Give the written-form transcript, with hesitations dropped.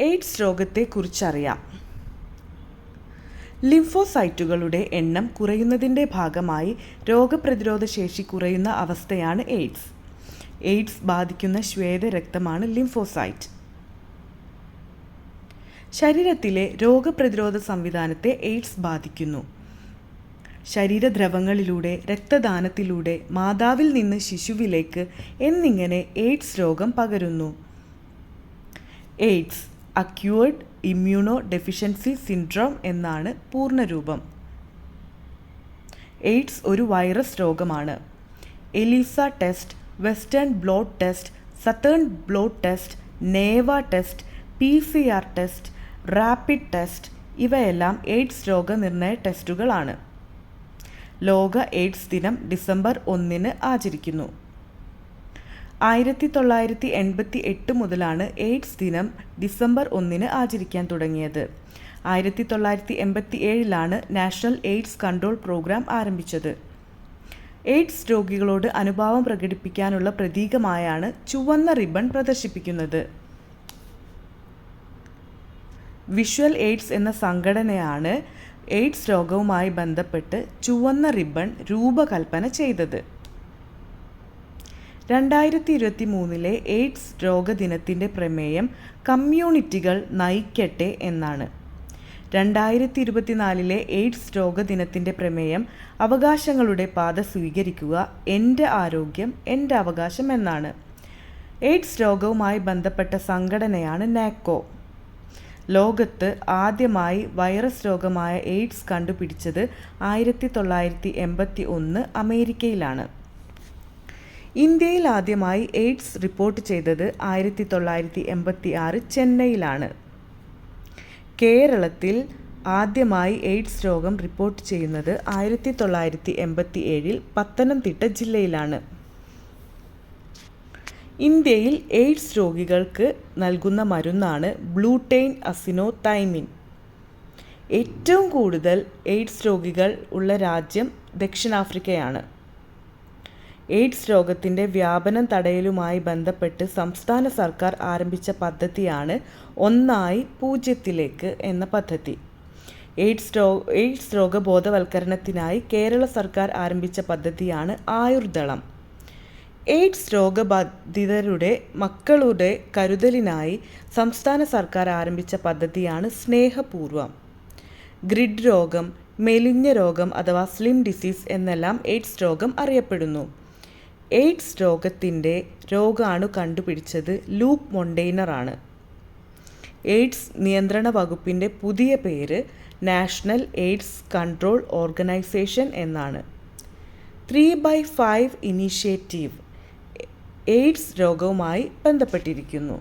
AIDS രോഗത്തെക്കുറിച്ചറിയാം. ലിംഫോസൈറ്റുകളുടെ എണ്ണം കുറയുന്നതിൻ്റെ ഭാഗമായി രോഗപ്രതിരോധ ശേഷി കുറയുന്ന അവസ്ഥയാണ് എയ്ഡ്സ്. എയ്ഡ്സ് ബാധിക്കുന്ന ശ്വേതരക്തമാണ് ലിംഫോസൈറ്റ്. ശരീരത്തിലെ രോഗപ്രതിരോധ സംവിധാനത്തെ എയ്ഡ്സ് ബാധിക്കുന്നു. ശരീരദ്രവങ്ങളിലൂടെ, രക്തദാനത്തിലൂടെ, മാതാവിൽ നിന്ന് ശിശുവിലേക്ക് എന്നിങ്ങനെ എയ്ഡ്സ് രോഗം പകരുന്നു. AIDS acquired immunodeficiency syndrome എന്നാണ് പൂർണ്ണരൂപം. എയ്ഡ്സ് ഒരു വൈറസ് രോഗമാണ്. ELISA test, western blot test, southern blot test, നേവ test, PCR test, rapid test ഇവയെല്ലാം എയ്ഡ്സ് രോഗനിർണയ ടെസ്റ്റുകളാണ്. ലോക എയ്ഡ്സ് ദിനം ഡിസംബർ 1 ആചരിക്കുന്നു. 1988 മുതലാണ് എയ്ഡ്സ് ദിനം ഡിസംബർ 1 ആചരിക്കാൻ തുടങ്ങിയത്. 1987 നാഷണൽ എയ്ഡ്സ് കൺട്രോൾ പ്രോഗ്രാം ആരംഭിച്ചത്. എയ്ഡ്സ് രോഗികളോട് അനുഭാവം പ്രകടിപ്പിക്കാനുള്ള പ്രതീകമായാണ് ചുവന്ന റിബൺ പ്രദർശിപ്പിക്കുന്നത്. വിഷ്വൽ എയ്ഡ്സ് എന്ന സംഘടനയാണ് എയ്ഡ്സ് രോഗവുമായി ബന്ധപ്പെട്ട് ചുവന്ന റിബൺ രൂപകൽപ്പന ചെയ്തത്. 2023 എയ്ഡ്സ് രോഗദിനത്തിൻ്റെ പ്രമേയം കമ്മ്യൂണിറ്റികൾ നയിക്കട്ടെ എന്നാണ്. 2024 എയ്ഡ്സ് രോഗദിനത്തിൻ്റെ പ്രമേയം അവകാശങ്ങളുടെ പാത സ്വീകരിക്കുക, എൻ്റെ ആരോഗ്യം എൻ്റെ അവകാശം എന്നാണ്. എയ്ഡ്സ് രോഗവുമായി ബന്ധപ്പെട്ട സംഘടനയാണ് നാക്കോ. ലോകത്ത് ആദ്യമായി വൈറസ് രോഗമായ എയ്ഡ്സ് കണ്ടുപിടിച്ചത് 1981 അമേരിക്കയിലാണ്. ഇന്ത്യയിൽ ആദ്യമായി എയ്ഡ്സ് റിപ്പോർട്ട് ചെയ്തത് 1986 ചെന്നൈയിലാണ്. കേരളത്തിൽ ആദ്യമായി എയ്ഡ്സ് രോഗം റിപ്പോർട്ട് ചെയ്യുന്നത് 1987 പത്തനംതിട്ട ജില്ലയിലാണ്. ഇന്ത്യയിൽ എയ്ഡ്സ് രോഗികൾക്ക് നൽകുന്ന മരുന്നാണ് ബ്ലൂടെയ്ൻ അസിനോതൈമിൻ. ഏറ്റവും കൂടുതൽ എയ്ഡ്സ് രോഗികൾ ഉള്ള രാജ്യം ദക്ഷിണാഫ്രിക്കയാണ്. എയ്ഡ്സ് രോഗത്തിൻ്റെ വ്യാപനം തടയലുമായി ബന്ധപ്പെട്ട് സംസ്ഥാന സർക്കാർ ആരംഭിച്ച പദ്ധതിയാണ് 1-0 എന്ന പദ്ധതി. എയ്ഡ്സ് രോഗ ബോധവൽക്കരണത്തിനായി കേരള സർക്കാർ ആരംഭിച്ച പദ്ധതിയാണ് ആയുർദളം. എയ്ഡ്സ് രോഗബാധിതരുടെ മക്കളുടെ കരുതലിനായി സംസ്ഥാന സർക്കാർ ആരംഭിച്ച പദ്ധതിയാണ് സ്നേഹപൂർവം. ഗ്രിഡ് രോഗം, മെലിഞ്ഞ രോഗം അഥവാ സ്ലിം ഡിസീസ് എന്നെല്ലാം എയ്ഡ്സ് രോഗം അറിയപ്പെടുന്നു. എയ്ഡ്സ് രോഗത്തിൻ്റെ രോഗാണു കണ്ടുപിടിച്ചത് ലൂക്ക് മൊണ്ടെയ്നർ ആണ്. എയ്ഡ്സ് നിയന്ത്രണ വകുപ്പിൻ്റെ പുതിയ പേര് നാഷണൽ എയ്ഡ്സ് കൺട്രോൾ ഓർഗനൈസേഷൻ എന്നാണ്. 3x5 ഇനീഷ്യേറ്റീവ് എയ്ഡ്സ് രോഗവുമായി ബന്ധപ്പെട്ടിരിക്കുന്നു.